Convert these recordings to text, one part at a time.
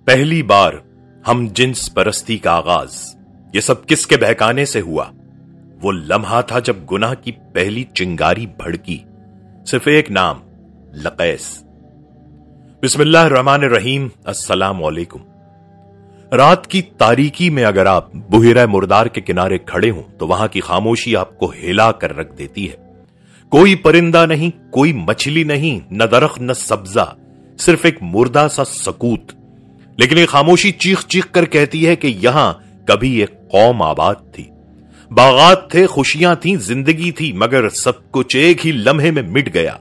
पहली बार हम जिन्स परस्ती का आगाज ये सब किसके बहकाने से हुआ? वो लम्हा था जब गुनाह की पहली चिंगारी भड़की। सिर्फ एक नाम, लकैस। बिस्मिल्लाहिर्रहमानिर्रहीम। अस्सलाम वालेकुम। रात की तारीकी में अगर आप बुहिरा मुर्दार के किनारे खड़े हों तो वहां की खामोशी आपको हिला कर रख देती है। कोई परिंदा नहीं, कोई मछली नहीं, न दरख्त न सब्जा, सिर्फ एक मुर्दा सा सकूत। लेकिन ये खामोशी चीख चीख कर कहती है कि यहां कभी एक कौम आबाद थी, बागात थे, खुशियां थी, जिंदगी थी, मगर सब कुछ एक ही लम्हे में मिट गया।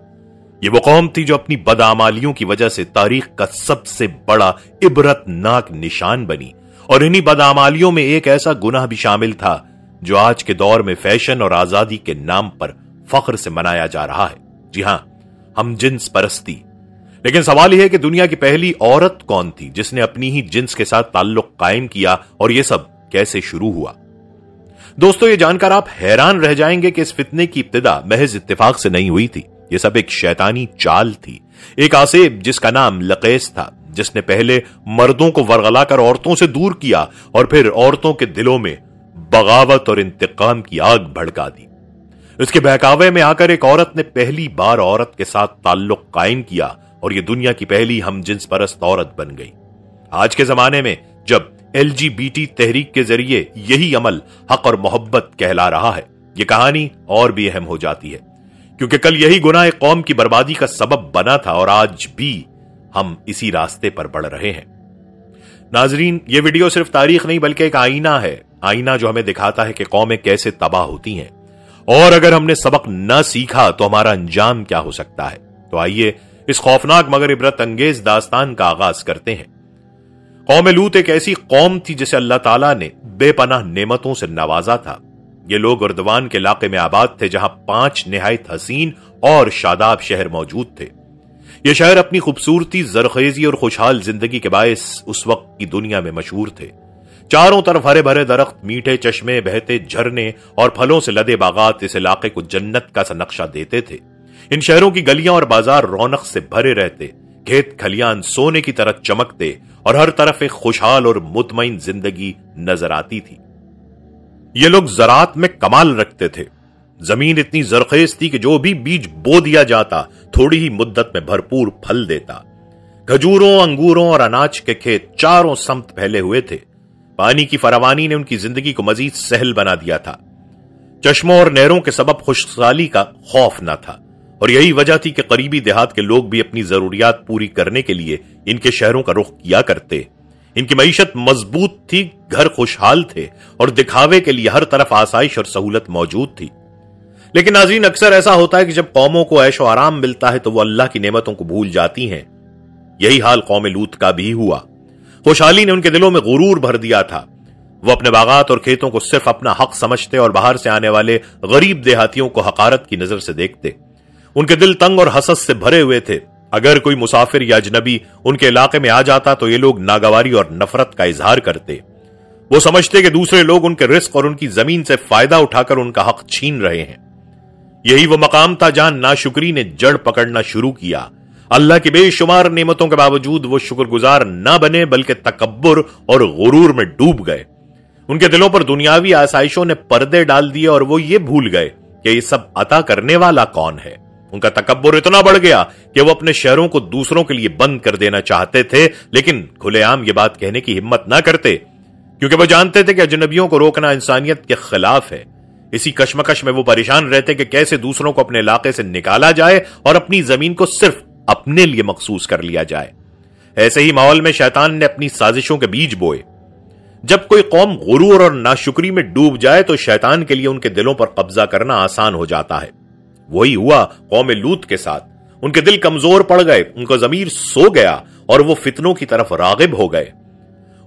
ये वो कौम थी जो अपनी बदआमालियों की वजह से तारीख का सबसे बड़ा इबरतनाक निशान बनी। और इन्हीं बदआमालियों में एक ऐसा गुनाह भी शामिल था जो आज के दौर में फैशन और आजादी के नाम पर फख्र से मनाया जा रहा है। जी हां, हम जिन्स परस्ती। लेकिन सवाल यह है कि दुनिया की पहली औरत कौन थी जिसने अपनी ही जिन्स के साथ ताल्लुक कायम किया, और यह सब कैसे शुरू हुआ? दोस्तों, यह जानकर आप हैरान रह जाएंगे कि इस फितने की इब्तिदा महज इत्तेफाक से नहीं हुई थी। यह सब एक शैतानी चाल थी। एक आसेब जिसका नाम लकैस था, जिसने पहले मर्दों को वरगलाकर औरतों से दूर किया और फिर औरतों के दिलों में बगावत और इंतकाम की आग भड़का दी। इसके बहकावे में आकर एक औरत ने पहली बार औरत के साथ ताल्लुक कायम किया और यह दुनिया की पहली हम जिन्स परस्त औरत बन गई। आज के जमाने में जब LGBT तहरीक के जरिए यही अमल हक और मोहब्बत कहला रहा है, यह कहानी और भी अहम हो जाती है, क्योंकि कल यही गुनाह एक कौम की बर्बादी का सबब बना था और आज भी हम इसी रास्ते पर बढ़ रहे हैं। नाजरीन, यह वीडियो सिर्फ तारीख नहीं बल्कि एक आईना है। आईना जो हमें दिखाता है कि कौमें कैसे तबाह होती हैं, और अगर हमने सबक न सीखा तो हमारा अंजाम क्या हो सकता है। तो आइए इस खौफनाक मगर इबरत अंगेज दास्तान का आगाज करते हैं। कौम लूत एक ऐसी कौम थी जिसे अल्लाह ताला ने बेपनाह नेमतों से नवाजा था। ये लोग उर्दवान के इलाके में आबाद थे, जहां 5 निहायत हसीन और शादाब शहर मौजूद थे। ये शहर अपनी खूबसूरती, जरखेजी और खुशहाल जिंदगी के बायस उस वक्त की दुनिया में मशहूर थे। चारों तरफ हरे भरे दरख्त, मीठे चश्मे, बहते झरने और फलों से लदे बागात इस इलाके को जन्नत का सा नक्शा देते थे। इन शहरों की गलियां और बाजार रौनक से भरे रहते, खेत खलियान सोने की तरह चमकते और हर तरफ एक खुशहाल और मुतमईन जिंदगी नजर आती थी। ये लोग ज़राअत में कमाल रखते थे। जमीन इतनी जरखेज थी कि जो भी बीज बो दिया जाता थोड़ी ही मुद्दत में भरपूर फल देता। खजूरों, अंगूरों और अनाज के खेत चारों समत फैले हुए थे। पानी की फरावानी ने उनकी जिंदगी को मजीद सहल बना दिया था। चश्मों और नहरों के सबब खुशहाली का खौफ न था, और यही वजह थी कि करीबी देहात के लोग भी अपनी जरूरियात पूरी करने के लिए इनके शहरों का रुख किया करते। इनकी मईशत मजबूत थी, घर खुशहाल थे और दिखावे के लिए हर तरफ आसाइश और सहूलत मौजूद थी। लेकिन नाज़रीन, अक्सर ऐसा होता है कि जब कौमों को ऐशो आराम मिलता है तो वो अल्लाह की नेमतों को भूल जाती हैं। यही हाल कौम लूत का भी हुआ। खुशहाली ने उनके दिलों में गुरूर भर दिया था। वो अपने बागात और खेतों को सिर्फ अपना हक समझते और बाहर से आने वाले गरीब देहातियों को हकारत की नजर से देखते। उनके दिल तंग और हसद से भरे हुए थे। अगर कोई मुसाफिर या अजनबी उनके इलाके में आ जाता तो ये लोग नागवारी और नफरत का इजहार करते। वो समझते कि दूसरे लोग उनके रिस्क और उनकी जमीन से फायदा उठाकर उनका हक छीन रहे हैं। यही वो मकाम था जहां नाशुक्री ने जड़ पकड़ना शुरू किया। अल्लाह की बेशुमार नेमतों के बावजूद वो शुक्रगुजार न बने बल्कि तकब्बुर और गुरूर में डूब गए। उनके दिलों पर दुनियावी आसाइशों ने पर्दे डाल दिए और वो ये भूल गए कि ये सब अता करने वाला कौन है। उनका तकब्बुर इतना बढ़ गया कि वो अपने शहरों को दूसरों के लिए बंद कर देना चाहते थे, लेकिन खुलेआम ये बात कहने की हिम्मत ना करते, क्योंकि वो जानते थे कि अजनबियों को रोकना इंसानियत के खिलाफ है। इसी कश्मकश में वो परेशान रहते कि कैसे दूसरों को अपने इलाके से निकाला जाए और अपनी जमीन को सिर्फ अपने लिए मखसूस कर लिया जाए। ऐसे ही माहौल में शैतान ने अपनी साजिशों के बीज बोए। जब कोई कौम गुरूर और नाशुक्री में डूब जाए तो शैतान के लिए उनके दिलों पर कब्जा करना आसान हो जाता है। वही हुआ कौम लूत के साथ। उनके दिल कमजोर पड़ गए, उनका जमीर सो गया और वो फितनों की तरफ रागिब हो गए।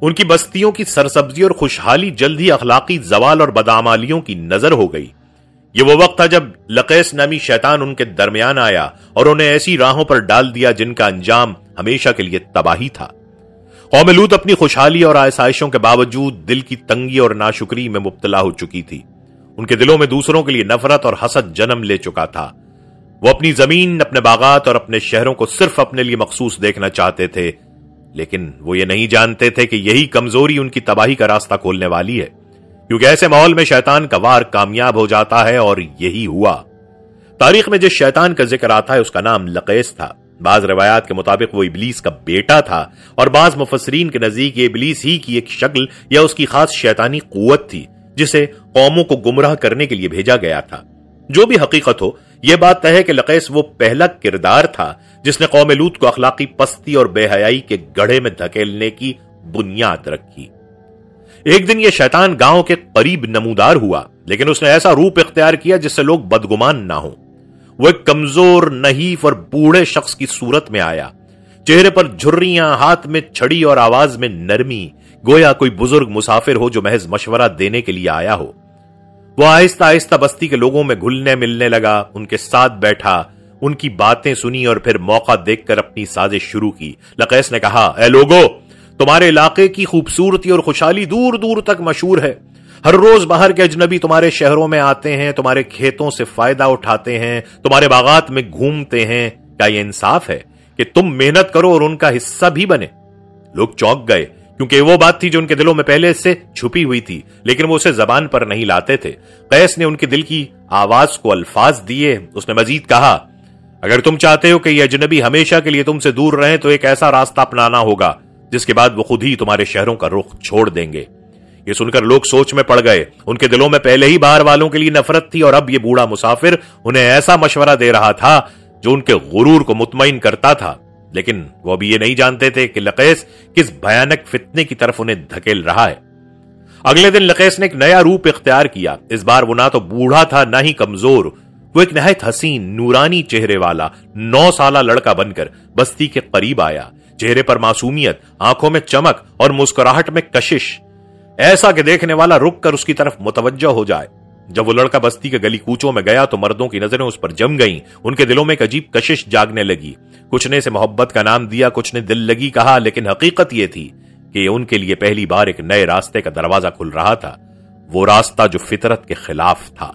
उनकी बस्तियों की सरसब्जी और खुशहाली जल्द ही अखलाकी जवाल और बदआमालियों की नजर हो गई। ये वो वक्त था जब लकैस नामी शैतान उनके दरमियान आया और उन्हें ऐसी राहों पर डाल दिया जिनका अंजाम हमेशा के लिए तबाही था। कौम लूत अपनी खुशहाली और आसाइशों के बावजूद दिल की तंगी और नाशुक्री में मुब्तला हो चुकी थी। उनके दिलों में दूसरों के लिए नफरत और हसद जन्म ले चुका था। वो अपनी जमीन, अपने बागात और अपने शहरों को सिर्फ अपने लिए मखसूस देखना चाहते थे, लेकिन वो ये नहीं जानते थे कि यही कमजोरी उनकी तबाही का रास्ता खोलने वाली है, क्योंकि ऐसे माहौल में शैतान का वार कामयाब हो जाता है, और यही हुआ। तारीख में जिस शैतान का जिक्र आता है उसका नाम लक़ैस था। बाज रिवायात के मुताबिक वो इब्लीस का बेटा था, और बाज मुफस्सिरीन के नजदीक ये इब्लीस ही की एक शक्ल या उसकी खास शैतानी कुव्वत थी जिसे कौमों को गुमराह करने के लिए भेजा गया था। जो भी हकीकत हो, यह बात तय है कि लक़ैस वो पहला किरदार था जिसने कौम लूत को अखलाकी पस्ती और बेहयाई के गड्ढे में धकेलने की बुनियाद रखी। एक दिन यह शैतान गांव के करीब नमूदार हुआ, लेकिन उसने ऐसा रूप इख्तियार किया जिससे लोग बदगुमान ना हो। वो एक कमजोर, नहीफ और बूढ़े शख्स की सूरत में आया। चेहरे पर झुर्रियां, हाथ में छड़ी और आवाज में नरमी, गोया कोई बुजुर्ग मुसाफिर हो जो महज मशवरा देने के लिए आया हो। वो आहिस्ता आहिस्ता बस्ती के लोगों में घुलने मिलने लगा, उनके साथ बैठा, उनकी बातें सुनी और फिर मौका देखकर अपनी साजिश शुरू की। लक़ैस ने कहा, ए लोगो, तुम्हारे इलाके की खूबसूरती और खुशहाली दूर दूर तक मशहूर है। हर रोज बाहर के अजनबी तुम्हारे शहरों में आते हैं, तुम्हारे खेतों से फायदा उठाते हैं, तुम्हारे बागात में घूमते हैं। क्या यह इंसाफ है कि तुम मेहनत करो और उनका हिस्सा भी बने? लोग चौंक गए, क्योंकि वो बात थी जो उनके दिलों में पहले से छुपी हुई थी, लेकिन वो उसे जबान पर नहीं लाते थे। कैस ने उनके दिल की आवाज को अल्फाज दिए। उसने मजीद कहा, अगर तुम चाहते हो कि ये अजनबी हमेशा के लिए तुमसे दूर रहे तो एक ऐसा रास्ता अपनाना होगा जिसके बाद वो खुद ही तुम्हारे शहरों का रुख छोड़ देंगे। ये सुनकर लोग सोच में पड़ गए। उनके दिलों में पहले ही बाहर वालों के लिए नफरत थी, और अब ये बूढ़ा मुसाफिर उन्हें ऐसा मशवरा दे रहा था जो उनके गुरूर को मुतमईन करता था। लेकिन वो भी ये नहीं जानते थे कि लक़ैस किस भयानक फितने की तरफ उन्हें धकेल रहा है। अगले दिन लक़ैस ने एक नया रूप इख्तियार किया। इस बार वो ना तो बूढ़ा था, ना ही कमजोर। वो एक नहायत हसीन, नूरानी चेहरे वाला 9 साला लड़का बनकर बस्ती के करीब आया। चेहरे पर मासूमियत, आंखों में चमक और मुस्कुराहट में कशिश, ऐसा कि देखने वाला रुक कर उसकी तरफ मुतवज्जो हो जाए। जब वो लड़का बस्ती के गली कूचों में गया तो मर्दों की नजरें उस पर जम गईं। उनके दिलों में एक अजीब कशिश जागने लगी। कुछ ने इसे मोहब्बत का नाम दिया, कुछ ने दिल लगी कहा, लेकिन हकीकत यह थी कि उनके लिए पहली बार एक नए रास्ते का दरवाजा खुल रहा था। वो रास्ता जो फितरत के खिलाफ था।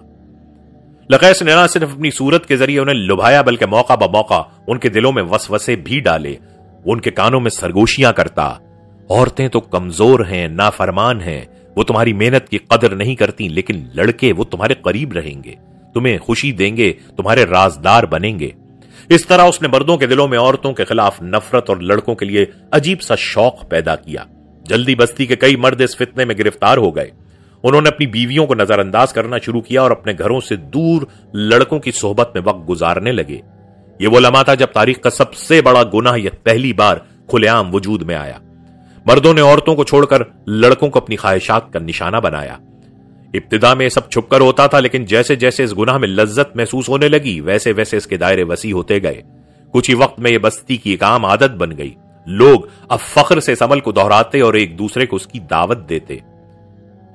लक़ैस ने न सिर्फ अपनी सूरत के जरिए उन्हें लुभाया, बल्कि मौका ब मौका उनके दिलों में वसवसे भी डाले। उनके कानों में सरगोशियां करता, औरतें तो कमजोर हैं, नाफरमान हैं, वो तुम्हारी मेहनत की कदर नहीं करती, लेकिन लड़के वो तुम्हारे करीब रहेंगे, तुम्हें खुशी देंगे, तुम्हारे राजदार बनेंगे। इस तरह उसने मर्दों के दिलों में औरतों के खिलाफ नफरत और लड़कों के लिए अजीब सा शौक पैदा किया। जल्दी बस्ती के कई मर्द इस फितने में गिरफ्तार हो गए। उन्होंने अपनी बीवियों को नजरअंदाज करना शुरू किया और अपने घरों से दूर लड़कों की सोहबत में वक्त गुजारने लगे। ये वो लम्हा था जब तारीख का सबसे बड़ा गुनाह यह पहली बार खुलेआम वजूद में आया। मर्दों ने औरतों को छोड़कर लड़कों को अपनी ख्वाहिशात का निशाना बनाया। इब्तिदा में सब छुपकर होता था, लेकिन जैसे जैसे इस गुनाह में लज्जत महसूस होने लगी, वैसे वैसे इसके दायरे वसी होते गए। कुछ ही वक्त में यह बस्ती की एक आम आदत बन गई। लोग अब फख्र से इस अमल को दोहराते और एक दूसरे को उसकी दावत देते।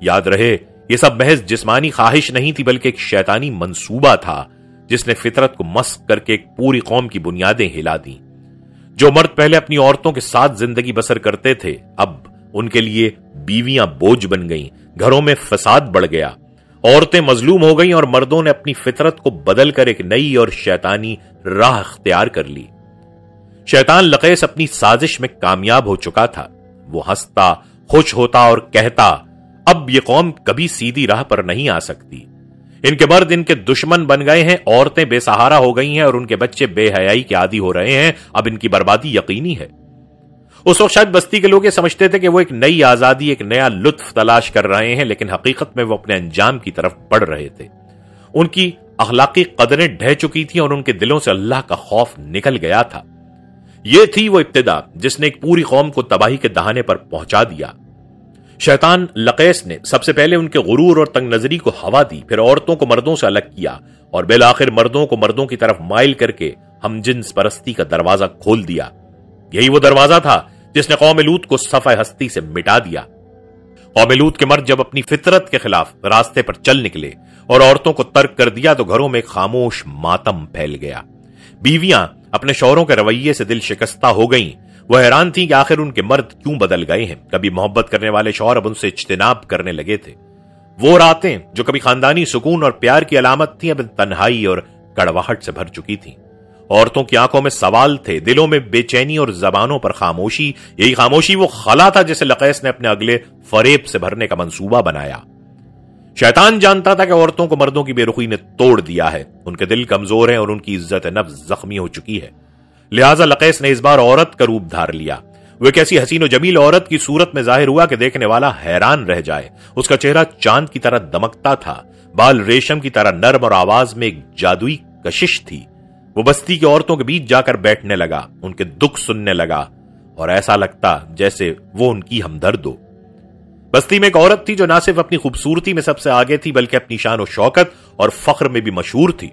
याद रहे, यह सब महज जिस्मानी ख्वाहिश नहीं थी, बल्कि एक शैतानी मंसूबा था जिसने फितरत को मस्क करके एक पूरी कौम की बुनियादें हिला दी। जो मर्द पहले अपनी औरतों के साथ जिंदगी बसर करते थे, अब उनके लिए बीवियां बोझ बन गईं, घरों में फसाद बढ़ गया, औरतें मजलूम हो गईं और मर्दों ने अपनी फितरत को बदलकर एक नई और शैतानी राह इख्तियार कर ली। शैतान लक़ैस अपनी साजिश में कामयाब हो चुका था। वो हंसता, खुश होता और कहता, अब ये कौम कभी सीधी राह पर नहीं आ सकती। इनके मर्द इनके दुश्मन बन गए हैं, औरतें बेसहारा हो गई हैं और उनके बच्चे बेहयाई के आदी हो रहे हैं। अब इनकी बर्बादी यकीनी है। उस वक्त शायद बस्ती के लोग ये समझते थे कि वो एक नई आजादी, एक नया लुत्फ तलाश कर रहे हैं, लेकिन हकीकत में वो अपने अंजाम की तरफ बढ़ रहे थे। उनकी अखलाकी कदरें ढह चुकी थी और उनके दिलों से अल्लाह का खौफ निकल गया था। ये थी वो इब्तिदा जिसने एक पूरी कौम को तबाही के दहाने पर पहुंचा दिया। शैतान लक़ैस ने सबसे पहले उनके गुरूर और तंग नजरी को हवा दी, फिर औरतों को मर्दों से अलग किया और बिलाखिर मर्दों को मर्दों की तरफ माइल करके हमजिन्स परस्ती का दरवाजा खोल दिया। यही वो दरवाजा था जिसने कौम लूत को सफ़े हस्ती से मिटा दिया। कौम लूत के मर्द जब अपनी फितरत के खिलाफ रास्ते पर चल निकले और औरतों को तर्क कर दिया तो घरों में खामोश मातम फैल गया। बीवियां अपने शौहरों के रवैये से दिल शिकस्ता हो गईं। वह हैरान थी कि आखिर उनके मर्द क्यों बदल गए हैं। कभी मोहब्बत करने वाले शौहर अब उनसे इज्तिनाब करने लगे थे। वो रातें जो कभी खानदानी सुकून और प्यार की अलामत थी, अब तन्हाई और कड़वाहट से भर चुकी थी। عورتوں کی آنکھوں میں سوال تھے، دلوں میں بے چینی اور زبانوں پر خاموشی۔ یہی خاموشی وہ خلا تھا جسے لقیس نے اپنے اگلے فریب سے بھرنے کا منصوبہ بنایا۔ شیطان جانتا تھا کہ عورتوں کو مردوں کی بے رخی نے توڑ دیا ہے، ان کے دل کمزور ہیں اور ان کی عزت نفس زخمی ہو چکی ہے، لہٰذا لقیس نے اس بار عورت کا روپ دھار لیا۔ وہ ایک ایسی حسین و جمیل عورت کی صورت میں ظاہر ہوا کہ دیکھنے والا حیران رہ جائے۔ اس کا چہرہ چاند کی طرح دمکتا تھا، بال ریشم کی طرح نرم اور آواز میں ایک جادوئی کشش تھی۔ وہ بستی کی عورتوں کے بیچ جا کر بیٹھنے لگا، ان کے دکھ سننے لگا اور ایسا لگتا جیسے وہ ان کی ہمدرد ہو۔ بستی میں ایک عورت تھی جو نہ صرف اپنی خوبصورتی میں سب سے آگے تھی بلکہ اپنی شان و شوکت اور فخر میں بھی مشہور تھی۔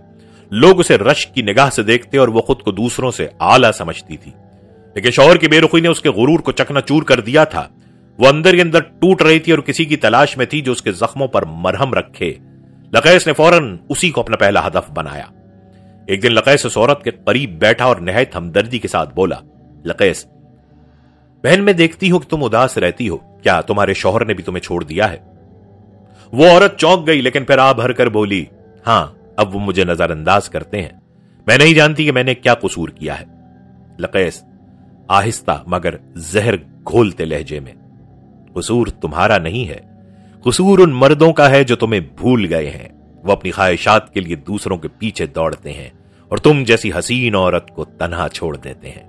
لوگ اسے رشک کی نگاہ سے دیکھتے اور وہ خود کو دوسروں سے اعلیٰ سمجھتی تھی، لیکن شوہر کی بے رخی نے اس کے غرور کو چکنا چور کر دیا تھا۔ وہ اندر ہی اندر ٹوٹ رہی تھی اور کسی کی تلاش میں تھی جو اس کے زخموں پر مرہم رکھے۔ لقیس نے فوراً اسی کو اپنا پہلا ہدف بنایا۔ ایک دن لقیس اس عورت کے قریب بیٹھا اور نہایت ہمدردی کے ساتھ بولا، لقیس، بہن میں دیکھتی ہوں کہ تم اداس رہتی ہو، کیا تمہارے شوہر نے بھی تمہیں چھوڑ دیا ہے؟ وہ عورت چونک گئی لیکن پھر آ بھر کر بولی، ہاں، اب وہ مجھے نظر انداز کرتے ہیں، میں نہیں جانتی کہ میں نے کیا قصور کیا ہے۔ لقیس آہستہ مگر زہر گھولتے لہجے میں، قصور تمہارا نہیں ہے، قصور ان مردوں کا ہے جو تمہیں بھول گئے ہیں۔ وہ اپنی خواہشات کے لیے دوسروں کے پیچھے دوڑتے ہیں اور تم جیسی حسین عورت کو تنہا چھوڑ دیتے ہیں۔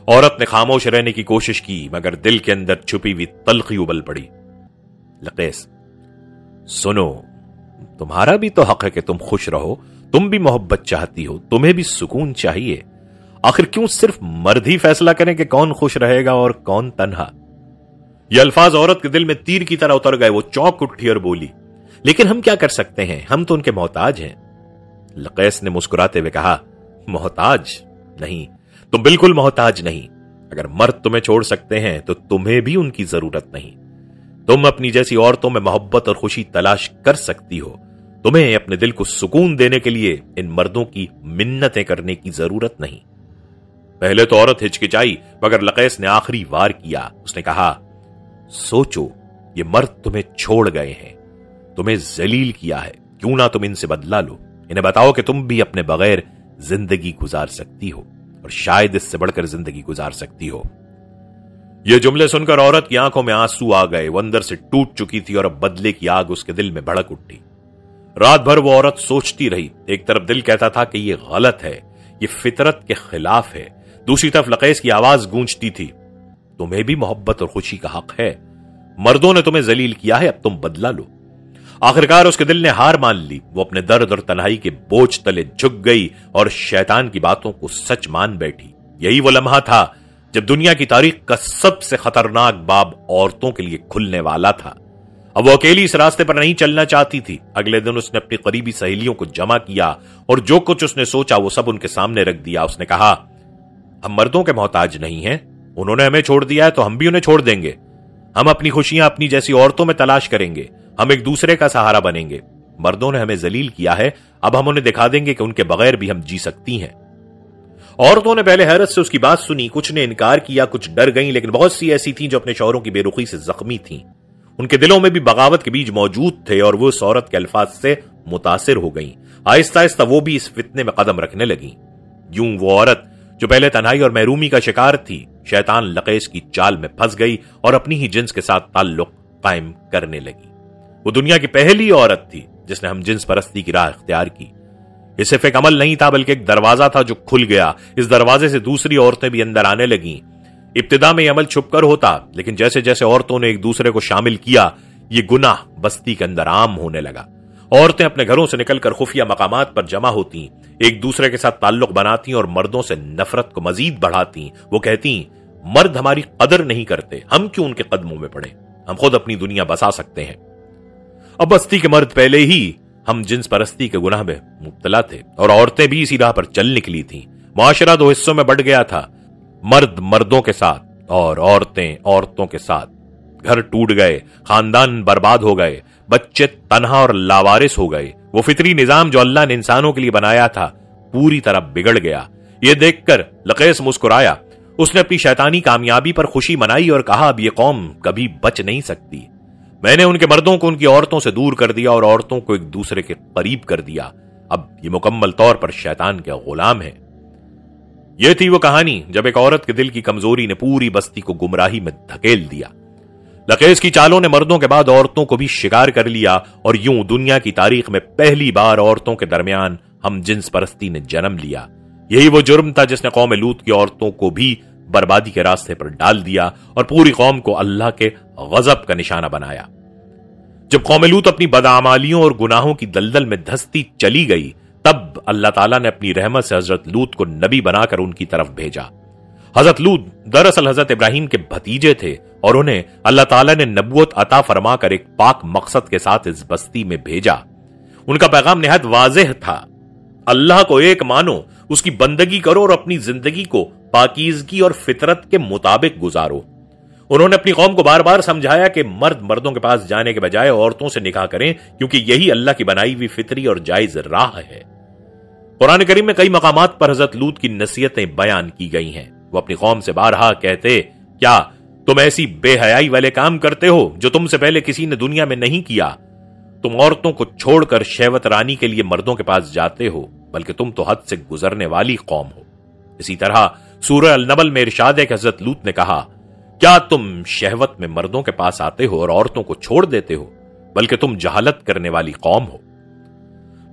عورت نے خاموش رہنے کی کوشش کی مگر دل کے اندر چھپی ہوئی تلخی ابل پڑی۔ لقیس، سنو، تمہارا بھی تو حق ہے کہ تم خوش رہو، تم بھی محبت چاہتی ہو، تمہیں بھی سکون چاہیے، آخر کیوں صرف مرد ہی فیصلہ کریں کہ کون خوش رہے گا اور کون تنہا؟ یہ الفاظ عورت کے دل میں تیر کی طرح اتر گئے۔ وہ چونک اٹھی اور بولی، لیکن ہم کیا کر سکتے ہیں، ہم تو ان کے محتاج ہیں۔ لقیس نے مسکراتے ہوئے کہا، محتاج نہیں، تم بالکل محتاج نہیں۔ اگر مرد تمہیں چھوڑ سکتے ہیں تو تمہیں بھی ان کی ضرورت نہیں۔ تم اپنی جیسی عورتوں میں محبت اور خوشی تلاش کر سکتی ہو، تمہیں اپنے دل کو سکون دینے کے لیے ان مردوں کی منتیں کرنے کی ضرورت نہیں۔ پہلے تو عورت ہچکچائی مگر لقیس نے آخری وار کیا۔ اس نے کہا، سوچو، یہ مرد تمہیں چھوڑ گئے ہیں، تمہیں ذلیل کیا ہے، کیوں نہ تم ان سے بدلہ لو، انہیں بتاؤ کہ تم بھی اپنے بغیر زندگی گزار سکتی ہو اور شاید اس سے بڑھ کر زندگی گزار سکتی ہو۔ یہ جملے سن کر عورت کی آنکھوں میں آنسو آ گئے، وہ اندر سے ٹوٹ چکی تھی اور اب بدلے کی آگ اس کے دل میں بھڑک اٹھی۔ رات بھر وہ عورت سوچتی رہی، ایک طرف دل کہتا تھا کہ یہ غلط ہے، یہ فطرت کے خلاف ہے، دوسری طرف لقیس کی آواز گونجتی تھی، تمہیں بھی محبت اور خوشی کا حق ہے، مردوں نے تمہیں ذلیل کیا ہے، اب تم بدلہ لو۔ آخرکار اس کے دل نے ہار مان لی، وہ اپنے درد اور تنہائی کے بوجھ تلے جھک گئی اور شیطان کی باتوں کو سچ مان بیٹھی۔ یہی وہ لمحہ تھا جب دنیا کی تاریخ کا سب سے خطرناک باب عورتوں کے لیے کھلنے والا تھا۔ اب وہ اکیلی اس راستے پر نہیں چلنا چاہتی تھی۔ اگلے دن اس نے اپنی قریبی سہیلیوں کو جمع کیا اور جو کچھ اس نے سوچا وہ سب ان کے سامنے رکھ دیا۔ اس نے کہا، ہم مردوں کے محتاج نہیں ہیں، انہوں نے ہمیں چھوڑ دیا ہے تو ہم بھی انہیں چھوڑ دیں گے، ہم اپنی خوشیاں اپنی جیسی عورتوں میں تلاش کریں گے، ہم ایک دوسرے کا سہارا بنیں گے۔ مردوں نے ہمیں ذلیل کیا ہے، اب ہم انہیں دکھا دیں گے کہ ان کے بغیر بھی ہم جی سکتی ہیں۔ عورتوں نے پہلے حیرت سے اس کی بات سنی، کچھ نے انکار کیا، کچھ ڈر گئیں، لیکن بہت سی ایسی تھیں جو اپنے شوہروں کی بے رخی سے زخمی تھیں۔ ان کے دلوں میں بھی بغاوت کے بیج موجود تھے اور وہ اس عورت کے الفاظ سے متاثر ہو گئیں۔ آہستہ آہستہ وہ بھی اس فتنے میں قدم رکھنے لگیں۔ یوں وہ عورت جو پہلے تنہائی اور محرومی کا شکار تھی، شیطان لقیس کی چال میں پھنس گئی اور اپنی ہی جنس کے ساتھ تعلق قائم کرنے لگی۔ وہ دنیا کی پہلی عورت تھی جس نے ہم جنس پرستی کی راہ اختیار کی۔ یہ صرف ایک عمل نہیں تھا بلکہ ایک دروازہ تھا جو کھل گیا۔ اس دروازے سے دوسری عورتیں بھی اندر آنے لگیں۔ ابتدا میں یہ عمل چھپ کر ہوتا، لیکن جیسے جیسے عورتوں نے ایک دوسرے کو شامل کیا، یہ گناہ بستی کے اندر عام ہونے لگا۔ عورتیں اپنے گھروں سے نکل کر خفیہ مقامات پر جمع ہوتی، ایک دوسرے کے ساتھ تعلق بناتی اور مردوں سے نفرت کو مزید بڑھاتی۔ وہ کہتی، مرد ہماری قدر نہیں کرتے، ہم کیوں ان کے قدموں میں پڑیں، ہم خود اپنی دنیا بسا سکتے ہیں۔ اب بستی کے مرد پہلے ہی ہم جنس پرستی کے گناہ میں مبتلا تھے اور عورتیں بھی اسی راہ پر چل نکلی تھیں۔ معاشرہ دو حصوں میں بٹ گیا تھا، مرد مردوں کے ساتھ اور عورتیں عورتوں کے ساتھ۔ گھر ٹوٹ گئے، خاندان برباد ہو گئے، بچے تنہا اور لاوارث ہو گئے۔ وہ فطری نظام جو اللہ نے انسانوں کے لیے بنایا تھا پوری طرح بگڑ گیا۔ یہ دیکھ کر لقیس مسکرایا۔ اس نے اپنی شیطانی کامیابی پر خوشی منائی اور کہا، اب یہ قوم کبھی بچ نہیں سکتی۔ میں نے ان کے مردوں کو ان کی عورتوں سے دور کر دیا اور عورتوں کو ایک دوسرے کے قریب کر دیا۔ اب یہ مکمل طور پر شیطان کے غلام ہے۔ यह थी वो कहानी जब एक औरत के दिल की कमजोरी ने पूरी बस्ती को गुमराही में धकेल दिया। लकेज की चालों ने मर्दों के बाद औरतों को भी शिकार कर लिया और यूं दुनिया की तारीख में पहली बार औरतों के दरमियान हम जिन्स परस्ती ने जन्म लिया। यही वो जुर्म था जिसने कौम लूत की औरतों को भी बर्बादी के रास्ते पर डाल दिया और पूरी कौम को अल्लाह के गजब का निशाना बनाया। जब कौम लूत अपनी बदआमालियों और गुनाहों की दलदल में धंसती चली गई, तब अल्लाह ताला ने अपनी रहमत से हजरत लूत को नबी बनाकर उनकी तरफ भेजा। हजरत लूत दरअसल हजरत इब्राहिम के भतीजे थे और उन्हें अल्लाह ताला ने नबूवत अता फरमाकर एक पाक मकसद के साथ इस बस्ती में भेजा। उनका पैगाम निहायत वाज़ेह था, अल्लाह को एक मानो, उसकी बंदगी करो और अपनी जिंदगी को पाकीज़गी और फितरत के मुताबिक गुजारो। उन्होंने अपनी कौम को बार बार समझाया कि मर्द मर्दों के पास जाने के बजाय औरतों से निकाह करें, क्योंकि यही अल्लाह की बनाई हुई फितरी और जायज राह है। कुरान करीम में कई मकामात पर हजरत लूत की नसीहतें बयान की गई हैं। वो अपनी कौम से बारहा कहते, क्या तुम ऐसी बेहयाई वाले काम करते हो जो तुमसे पहले किसी ने दुनिया में नहीं किया? तुम औरतों को छोड़कर शहवत रानी के लिए मर्दों के पास जाते हो, बल्कि तुम तो हद से गुजरने वाली कौम हो। इसी तरह सूरह अल-नबल में इरशाद है कि हजरत लूत ने कहा, क्या तुम शहवत में मर्दों के पास आते हो और औरतों को छोड़ देते हो, बल्कि तुम जहालत करने वाली कौम हो।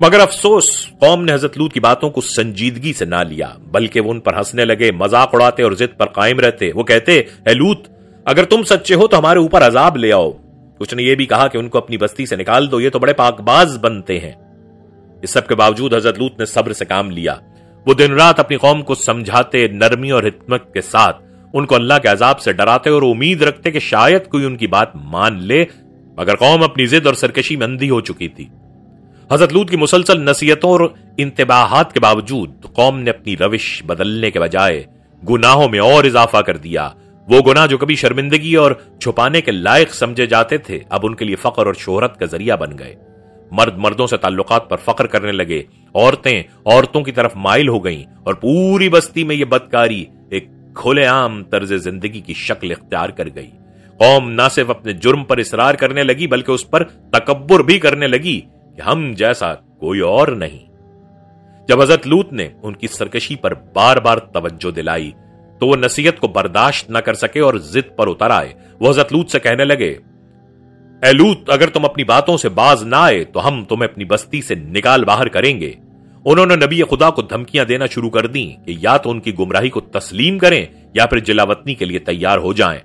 मगर अफसोस, कौम ने हजरत लूत की बातों को संजीदगी से ना लिया, बल्कि वो उन पर हंसने लगे, मजाक उड़ाते और जिद पर कायम रहते। वो कहते, ए लूत, अगर तुम सच्चे हो तो हमारे ऊपर अजाब ले आओ। कुछ ने यह भी कहा कि उनको अपनी बस्ती से निकाल दो, ये तो बड़े पाकबाज बनते हैं। इस सब के बावजूद हजरत लूत ने सब्र से काम लिया। वो दिन रात अपनी कौम को समझाते, नरमी और हिकमत के साथ उनको अल्लाह के अजाब से डराते और उम्मीद रखते कि शायद कोई उनकी बात मान ले, मगर कौम अपनी जिद और सरकशी में अंधी हो चुकी थी। हजरत लूत की मुसलसल नसीहतों और इंतबाहात के बावजूद कौम ने अपनी रविश बदलने के बजाय गुनाहों में और इजाफा कर दिया। वो गुनाह जो कभी शर्मिंदगी और छुपाने के लायक समझे जाते थे, अब उनके लिए फख्र और शोहरत का जरिया बन गए। मर्द मर्दों से ताल्लुकात पर फख्र करने लगे, औरतें औरतों की तरफ माइल हो गईं और पूरी बस्ती में यह बदकारी एक खुलेआम तर्ज जिंदगी की शक्ल इख्तियार कर गई। कौम न सिर्फ अपने जुर्म पर इसरार करने लगी, बल्कि उस पर तकब्बुर भी करने लगी कि हम जैसा कोई और नहीं। जब हजरत लूत ने उनकी सरकशी पर बार बार तवज्जो दिलाई तो वो नसीहत को बर्दाश्त न कर सके और जिद पर उतर आए। वो हजरत लूत से कहने लगे, ए लूत, अगर तुम अपनी बातों से बाज ना आए तो हम तुम्हें अपनी बस्ती से निकाल बाहर करेंगे। उन्होंने नबी खुदा को धमकियां देना शुरू कर दी कि या तो उनकी गुमराही को तस्लीम करें या फिर जिलावतनी के लिए तैयार हो जाएं।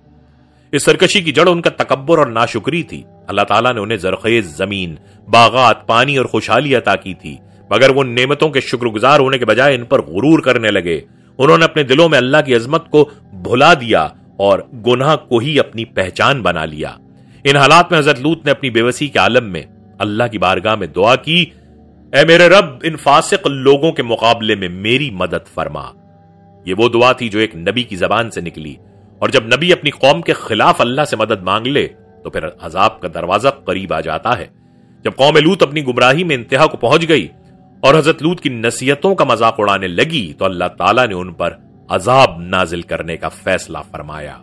इस सरकशी की जड़ उनका तकब्बुर और नाशुक्री थी। अल्लाह ताला ने उन्हें जरखेज जमीन, बागात, पानी और खुशहाली अता की थी, मगर वो नेमतों के शुक्रगुजार होने के बजाय इन पर गुरूर करने लगे। उन्होंने अपने दिलों में अल्लाह की अजमत को भुला दिया और गुनाह को ही अपनी पहचान बना लिया। इन हालात में हजरत लूत ने अपनी बेवसी के आलम में अल्लाह की बारगाह में दुआ की, ऐ मेरे रब, इन फासिक लोगों के मुकाबले में मेरी मदद फरमा। ये वो दुआ थी जो एक नबी की जबान से निकली, और जब नबी अपनी कौम के खिलाफ अल्लाह से मदद मांग ले तो फिर अजाब का दरवाजा करीब आ जाता है। जब कौम लूत अपनी गुमराही में इंतहा को पहुंच गई और हजरत लूत की नसीहतों का मजाक उड़ाने लगी तो अल्लाह ताला ने उन पर अजाब नाजिल करने का फैसला फरमाया।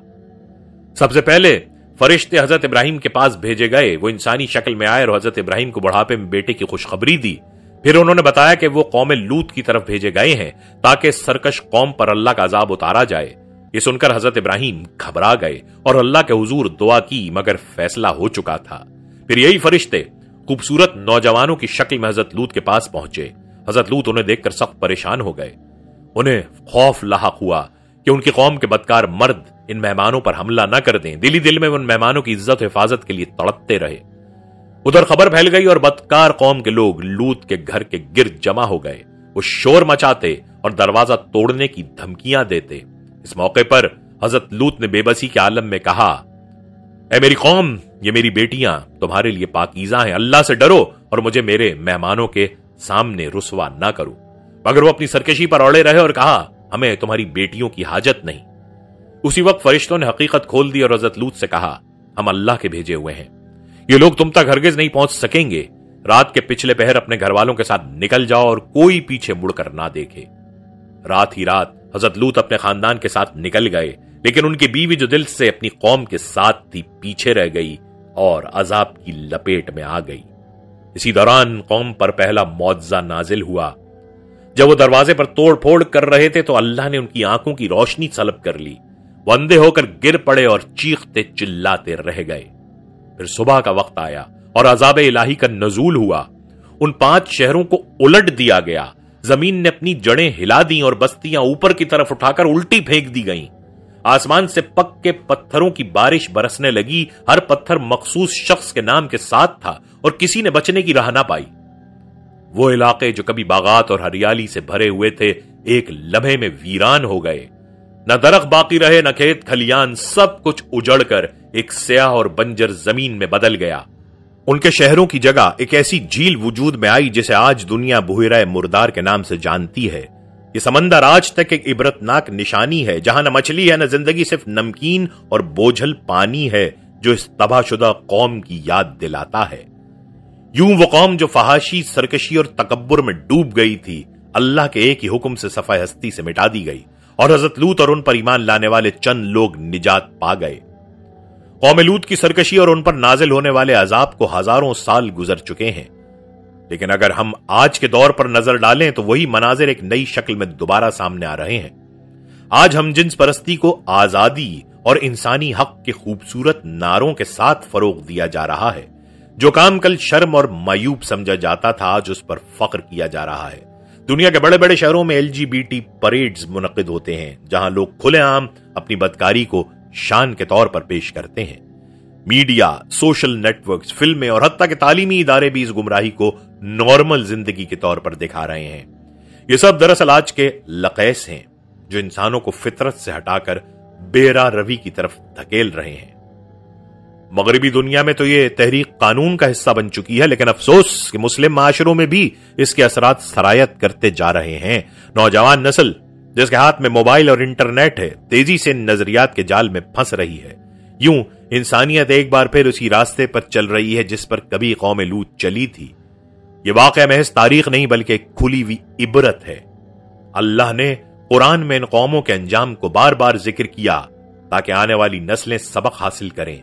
सबसे पहले फरिश्ते हजरत इब्राहिम के पास भेजे गए। वो इंसानी शक्ल में आए और हजरत इब्राहिम को बुढ़ापे में बेटे की खुशखबरी दी। फिर उन्होंने बताया कि वो कौम लूत की तरफ भेजे गए हैं ताकि सरकश कौम पर अल्लाह का अजाब उतारा जाए। ये सुनकर हजरत इब्राहिम घबरा गए और अल्लाह के हुजूर दुआ की, मगर फैसला हो चुका था। फिर यही फरिश्ते खूबसूरत नौजवानों की शक्ल में हजरत लूत के पास पहुंचे। हजरत लूत उन्हें देखकर सख्त परेशान हो गए। उन्हें खौफ लाहक हुआ कि उनकी कौम के बदकार मर्द इन मेहमानों पर हमला न कर दें। दिली दिल में उन मेहमानों की इज्जत हिफाजत के लिए तड़पते रहे। उधर खबर फैल गई और बदकार कौम के लोग लूत के घर के गिर्द जमा हो गए। वो शोर मचाते और दरवाजा तोड़ने की धमकियां देते। इस मौके पर हजरत लूत ने बेबसी के आलम में कहा, ऐ मेरी कौम, ये मेरी बेटियां तुम्हारे लिए पाकीज़ा हैं। अल्लाह से डरो और मुझे मेरे मेहमानों के सामने रुसवा ना करो। मगर वो अपनी सरकशी पर अड़े रहे और कहा, हमें तुम्हारी बेटियों की हाजत नहीं। उसी वक्त फरिश्तों ने हकीकत खोल दी और हजरत लूत से कहा, हम अल्लाह के भेजे हुए हैं, ये लोग तुम तक हरगिज नहीं पहुंच सकेंगे। रात के पिछले पहर अपने घर वालों के साथ निकल जाओ और कोई पीछे मुड़कर ना देखे। रात ही रात हजरत लूत अपने खानदान के साथ निकल गए, लेकिन उनकी बीवी जो दिल से अपनी कौम के साथ थी पीछे रह गई और अजाब की लपेट में आ गई। इसी दौरान कौम पर पहला मुआवजा नाजिल हुआ। जब वो दरवाजे पर तोड़ फोड़ कर रहे थे तो अल्लाह ने उनकी आंखों की रोशनी सलब कर ली। वो अंधे होकर गिर पड़े और चीखते चिल्लाते रह गए। फिर सुबह का वक्त आया और अजाब इलाही का नजूल हुआ। उन 5 शहरों को उलट दिया गया। जमीन ने अपनी जड़ें हिला दी और बस्तियां ऊपर की तरफ उठाकर उल्टी फेंक दी गईं। आसमान से पक्के पत्थरों की बारिश बरसने लगी। हर पत्थर मखसूस शख्स के नाम के साथ था और किसी ने बचने की राह ना पाई। वो इलाके जो कभी बागात और हरियाली से भरे हुए थे, एक लम्हे में वीरान हो गए। न दरख्त बाकी रहे, न खेत खलियान, सब कुछ उजड़कर एक स्याह और बंजर जमीन में बदल गया। उनके शहरों की जगह एक ऐसी झील वजूद में आई जिसे आज दुनिया बुहिरा मुर्दार के नाम से जानती है। ये समंदर आज तक एक इबरतनाक निशानी है, जहां न मछली है न जिंदगी, सिर्फ नमकीन और बोझल पानी है जो इस तबाहशुदा कौम की याद दिलाता है। यूं वो कौम जो फहाशी, सरकशी और तकब्बुर में डूब गई थी, अल्लाह के एक ही हुक्म से सफाए हस्ती से मिटा दी गई और हजरत लूत और उन पर ईमान लाने वाले चंद लोग निजात पा गए। कौम लूत की सरकशी और उन पर नाजिल होने वाले अजाब को हजारों साल गुजर चुके हैं, लेकिन अगर हम आज के दौर पर नजर डालें तो वही मनाजिर एक नई शक्ल में दोबारा सामने आ रहे हैं। आज हम जिन्स परस्ती को आजादी और इंसानी हक के खूबसूरत नारों के साथ फरोग दिया जा रहा है। जो काम कल शर्म और मायूब समझा जाता था, आज उस पर फख्र किया जा रहा है। दुनिया के बड़े बड़े शहरों में LGBT परेड्स मुनक्किद होते हैं, जहां लोग खुलेआम अपनी बदकारी को शान के तौर पर पेश करते हैं। मीडिया, सोशल नेटवर्क्स, फिल्में और हत्ता के तालीमी इदारे भी इस गुमराही को नॉर्मल जिंदगी के तौर पर दिखा रहे हैं। ये सब दरअसल आज के लक़ैस हैं जो इंसानों को फितरत से हटाकर बेरा रवी की तरफ धकेल रहे हैं। मगरबी दुनिया में तो ये तहरीक कानून का हिस्सा बन चुकी है, लेकिन अफसोस कि मुस्लिम माशरों में भी इसके असरात सरायत करते जा रहे हैं। नौजवान नस्ल जिसके हाथ में मोबाइल और इंटरनेट है, तेजी से नजरियात के जाल में फंस रही है। यूं इंसानियत एक बार फिर उसी रास्ते पर चल रही है जिस पर कभी कौम लूत चली थी। ये वाकया महज तारीख नहीं बल्कि एक खुली हुई इबरत है। अल्लाह ने कुरान में इन कौमों के अंजाम को बार बार जिक्र किया ताकि आने वाली नस्लें सबक हासिल करें।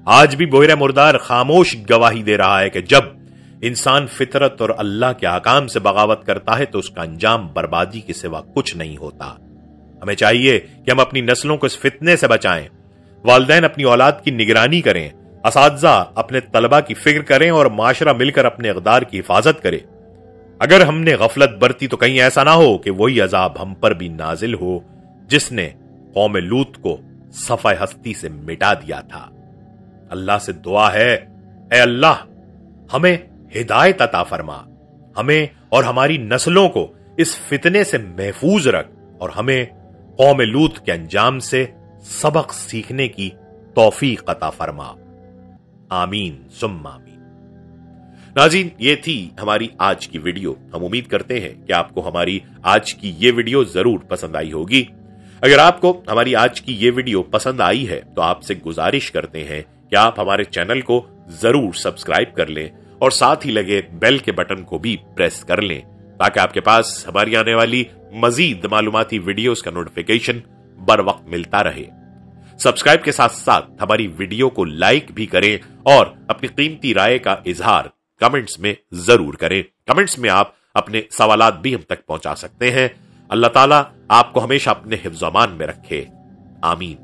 आज भी बुहिरा मुर्दार खामोश गवाही दे रहा है कि जब इंसान फितरत और अल्लाह के अहकाम से बगावत करता है तो उसका अंजाम बर्बादी के सिवा कुछ नहीं होता। हमें चाहिए कि हम अपनी नस्लों को इस फितने से बचाएं। वालिदैन अपनी औलाद की निगरानी करें, असातिज़ा अपने तलबा की फिक्र करें और माशरा मिलकर अपने इक़दार की हिफाजत करे। अगर हमने गफलत बरती तो कहीं ऐसा ना हो कि वही अजाब हम पर भी नाजिल हो जिसने कौम लूत को सफ़ाए हस्ती से मिटा दिया था। अल्लाह से दुआ है, ऐ अल्लाह हमें हिदायत अता फरमा, हमें और हमारी नस्लों को इस फितने से महफूज रख और हमें कौम लूत के अंजाम से सबक सीखने की तौफीक अता फरमा। आमीन सुम्मा आमीन। नाज़रीन, ये थी हमारी आज की वीडियो। हम उम्मीद करते हैं कि आपको हमारी आज की ये वीडियो जरूर पसंद आई होगी। अगर आपको हमारी आज की ये वीडियो पसंद आई है तो आपसे गुजारिश करते हैं कि आप हमारे चैनल को जरूर सब्सक्राइब कर लें और साथ ही लगे बेल के बटन को भी प्रेस कर लें ताकि आपके पास हमारी आने वाली मजीद मालूमाती वीडियोस का नोटिफिकेशन बर वक्त मिलता रहे। सब्सक्राइब के साथ साथ हमारी वीडियो को लाइक भी करें और अपनी कीमती राय का इजहार कमेंट्स में जरूर करें। कमेंट्स में आप अपने सवालात भी हम तक पहुंचा सकते हैं। अल्लाह ताला आपको हमेशा अपने हिफ्ज़-ओ-अमान में रखे। आमीन।